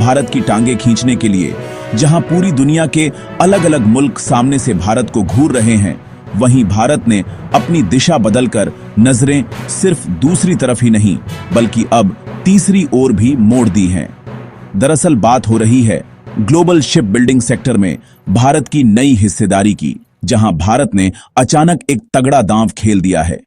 भारत की टांगे खींचने के लिए। जहां पूरी दुनिया के अलग अलग मुल्क सामने से भारत को घूर रहे हैं, वहीं भारत ने अपनी दिशा बदलकर नजरें सिर्फ दूसरी तरफ ही नहीं बल्कि अब तीसरी ओर भी मोड़ दी हैं। दरअसल बात हो रही है ग्लोबल शिप बिल्डिंग सेक्टर में भारत की नई हिस्सेदारी की, जहां भारत ने अचानक एक तगड़ा दांव खेल दिया है।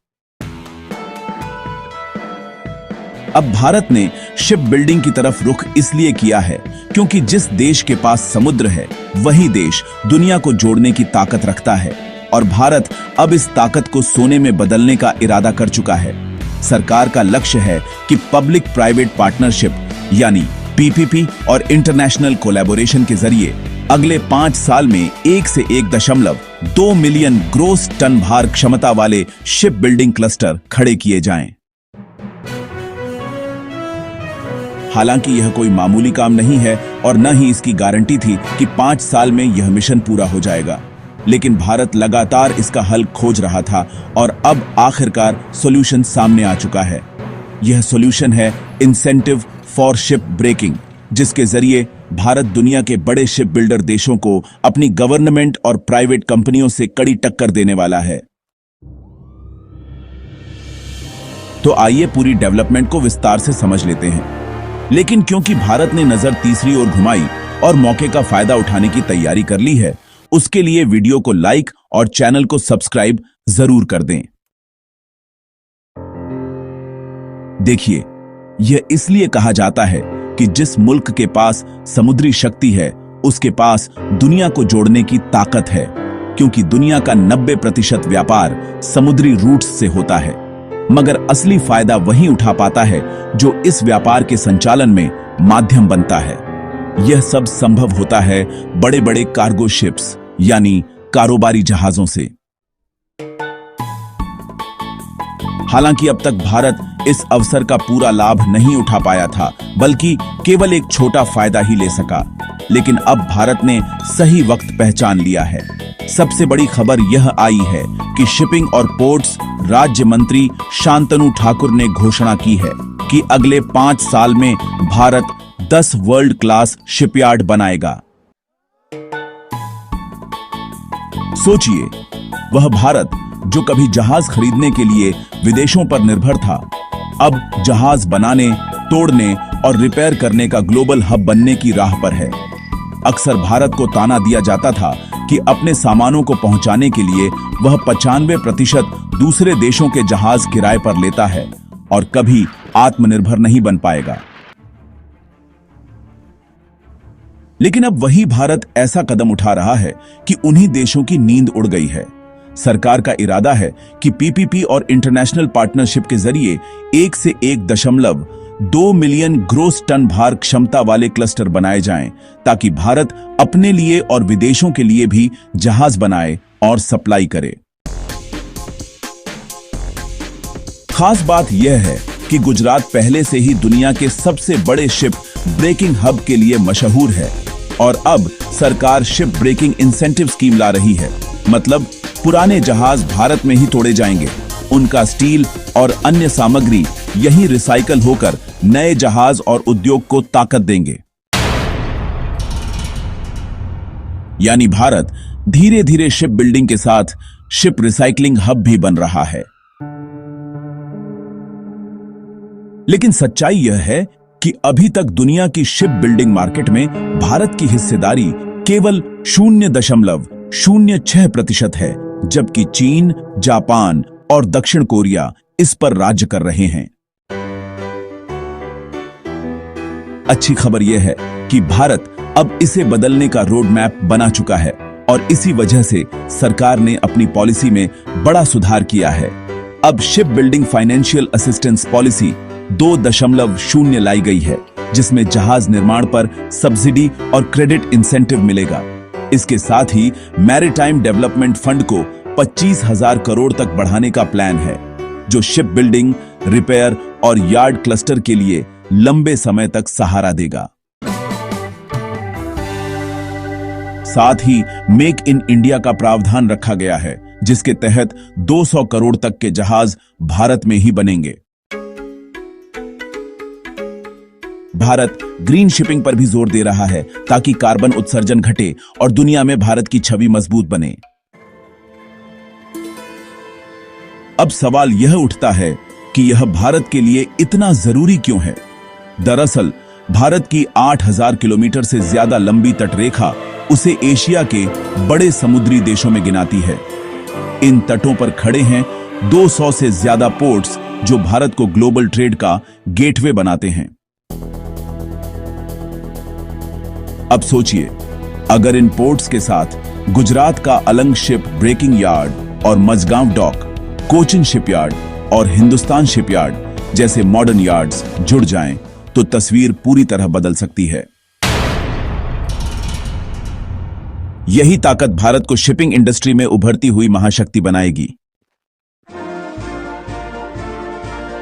अब भारत ने शिप बिल्डिंग की तरफ रुख इसलिए किया है क्योंकि जिस देश के पास समुद्र है वही देश दुनिया को जोड़ने की ताकत रखता है, और भारत अब इस ताकत को सोने में बदलने का इरादा कर चुका है। सरकार का लक्ष्य है कि पब्लिक प्राइवेट पार्टनरशिप यानी पीपीपी और इंटरनेशनल कोलैबोरेशन के जरिए अगले 5 साल में 1 से 1.2 मिलियन ग्रोस टन भार क्षमता वाले शिप बिल्डिंग क्लस्टर खड़े किए जाएं। हालांकि यह कोई मामूली काम नहीं है और न ही इसकी गारंटी थी कि 5 साल में यह मिशन पूरा हो जाएगा, लेकिन भारत लगातार इसका हल खोज रहा था और अब आखिरकार सॉल्यूशन सामने आ चुका है। यह सॉल्यूशन है इंसेंटिव फॉर शिप ब्रेकिंग, जिसके जरिए भारत दुनिया के बड़े शिप बिल्डर देशों को अपनी गवर्नमेंट और प्राइवेट कंपनियों से कड़ी टक्कर देने वाला है। तो आइए पूरी डेवलपमेंट को विस्तार से समझ लेते हैं। लेकिन क्योंकि भारत ने नजर तीसरी ओर घुमाई और मौके का फायदा उठाने की तैयारी कर ली है, उसके लिए वीडियो को लाइक और चैनल को सब्सक्राइब जरूर कर दें। देखिए, यह इसलिए कहा जाता है कि जिस मुल्क के पास समुद्री शक्ति है उसके पास दुनिया को जोड़ने की ताकत है, क्योंकि दुनिया का 90% व्यापार समुद्री रूट्स से होता है। मगर असली फायदा वही उठा पाता है जो इस व्यापार के संचालन में माध्यम बनता है। यह सब संभव होता है बड़े बड़े कार्गो शिप्स यानी कारोबारी जहाजों से। हालांकि अब तक भारत इस अवसर का पूरा लाभ नहीं उठा पाया था, बल्कि केवल एक छोटा फायदा ही ले सका। लेकिन अब भारत ने सही वक्त पहचान लिया है। सबसे बड़ी खबर यह आई है कि शिपिंग और पोर्ट्स राज्य मंत्री शांतनु ठाकुर ने घोषणा की है कि अगले 5 साल में भारत 10 वर्ल्ड क्लास शिपयार्ड बनाएगा। सोचिए, वह भारत जो कभी जहाज खरीदने के लिए विदेशों पर निर्भर था, अब जहाज बनाने, तोड़ने और रिपेयर करने का ग्लोबल हब बनने की राह पर है। अक्सर भारत को ताना दिया जाता था कि अपने सामानों को पहुंचाने के लिए वह 95% दूसरे देशों के जहाज किराए पर लेता है और कभी आत्मनिर्भर नहीं बन पाएगा। लेकिन अब वही भारत ऐसा कदम उठा रहा है कि उन्हीं देशों की नींद उड़ गई है। सरकार का इरादा है कि पीपीपी और इंटरनेशनल पार्टनरशिप के जरिए 1 से 1.2 मिलियन ग्रोस टन भार क्षमता वाले क्लस्टर बनाए जाएं, ताकि भारत अपने लिए और विदेशों के लिए भी जहाज बनाए और सप्लाई करे। खास बात यह है कि गुजरात पहले से ही दुनिया के सबसे बड़े शिप ब्रेकिंग हब के लिए मशहूर है और अब सरकार शिप ब्रेकिंग इंसेंटिव स्कीम ला रही है। मतलब पुराने जहाज भारत में ही तोड़े जाएंगे, उनका स्टील और अन्य सामग्री यही रिसाइकल होकर नए जहाज और उद्योग को ताकत देंगे। यानी भारत धीरे धीरे शिप बिल्डिंग के साथ शिप रिसाइकलिंग हब भी बन रहा है। लेकिन सच्चाई यह है कि अभी तक दुनिया की शिप बिल्डिंग मार्केट में भारत की हिस्सेदारी केवल 0.06% है, जबकि चीन, जापान और दक्षिण कोरिया इस पर राज्य कर रहे हैं। अच्छी खबर यह है कि भारत अब इसे बदलने का रोड मैप बना चुका है और इसी वजह से सरकार ने अपनी पॉलिसी में बड़ा सुधार किया है। अब ship building financial assistance policy 2.0 लाई गई है, जिसमें जहाज निर्माण पर सब्सिडी और क्रेडिट इंसेंटिव मिलेगा। इसके साथ ही मैरीटाइम डेवलपमेंट फंड को 25,000 करोड़ तक बढ़ाने का प्लान है, जो शिप बिल्डिंग, रिपेयर और यार्ड क्लस्टर के लिए लंबे समय तक सहारा देगा। साथ ही मेक इन इंडिया का प्रावधान रखा गया है, जिसके तहत 200 करोड़ तक के जहाज भारत में ही बनेंगे। भारत ग्रीन शिपिंग पर भी जोर दे रहा है ताकि कार्बन उत्सर्जन घटे और दुनिया में भारत की छवि मजबूत बने। अब सवाल यह उठता है कि यह भारत के लिए इतना जरूरी क्यों है। दरअसल भारत की 8,000 किलोमीटर से ज्यादा लंबी तटरेखा उसे एशिया के बड़े समुद्री देशों में गिनाती है। इन तटों पर खड़े हैं 200 से ज्यादा पोर्ट्स जो भारत को ग्लोबल ट्रेड का गेटवे बनाते हैं। अब सोचिए, अगर इन पोर्ट्स के साथ गुजरात का अलंग शिप ब्रेकिंग यार्ड और मजगांव डॉक, कोचिन शिपयार्ड और हिंदुस्तान शिपयार्ड जैसे मॉडर्न यार्ड्स जुड़ जाएं, तो तस्वीर पूरी तरह बदल सकती है। यही ताकत भारत को शिपिंग इंडस्ट्री में उभरती हुई महाशक्ति बनाएगी।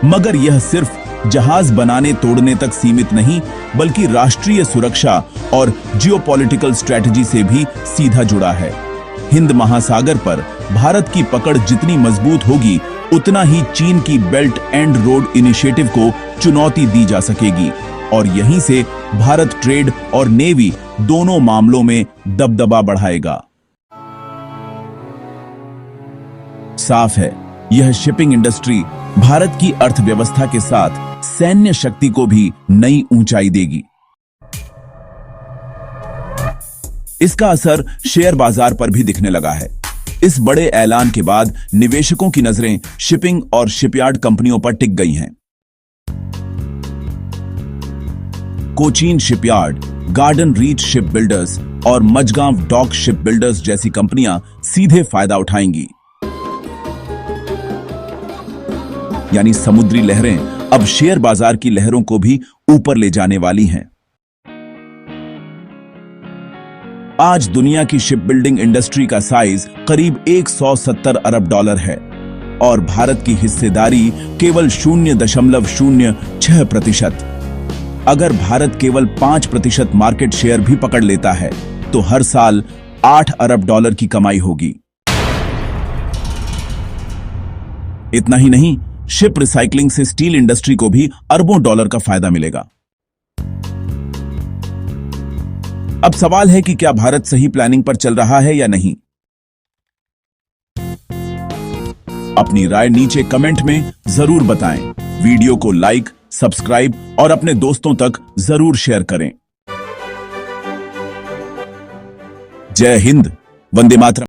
मगर यह सिर्फ जहाज बनाने तोड़ने तक सीमित नहीं, बल्कि राष्ट्रीय सुरक्षा और जियोपॉलिटिकल स्ट्रेटजी से भी सीधा जुड़ा है। हिंद महासागर पर भारत की पकड़ जितनी मजबूत होगी, उतना ही चीन की बेल्ट एंड रोड इनिशिएटिव को चुनौती दी जा सकेगी और यहीं से भारत ट्रेड और नेवी दोनों मामलों में दबदबा बढ़ाएगा। साफ है, यह शिपिंग इंडस्ट्री भारत की अर्थव्यवस्था के साथ सैन्य शक्ति को भी नई ऊंचाई देगी। इसका असर शेयर बाजार पर भी दिखने लगा है। इस बड़े ऐलान के बाद निवेशकों की नजरें शिपिंग और शिपयार्ड कंपनियों पर टिक गई हैं। Cochin shipyard, garden reach ship builders और मजगांव डॉक शिप बिल्डर्स जैसी कंपनियां सीधे फायदा उठाएंगी। यानी समुद्री लहरें अब शेयर बाजार की लहरों को भी ऊपर ले जाने वाली हैं। आज दुनिया की शिप बिल्डिंग इंडस्ट्री का साइज करीब 170 अरब डॉलर है और भारत की हिस्सेदारी केवल 0.06%। अगर भारत केवल 5% मार्केट शेयर भी पकड़ लेता है तो हर साल 8 अरब डॉलर की कमाई होगी। इतना ही नहीं, शिप रिसाइकलिंग से स्टील इंडस्ट्री को भी अरबों डॉलर का फायदा मिलेगा। अब सवाल है कि क्या भारत सही प्लानिंग पर चल रहा है या नहीं। अपनी राय नीचे कमेंट में जरूर बताएं। वीडियो को लाइक, सब्सक्राइब और अपने दोस्तों तक जरूर शेयर करें। जय हिंद, वंदे मातरम।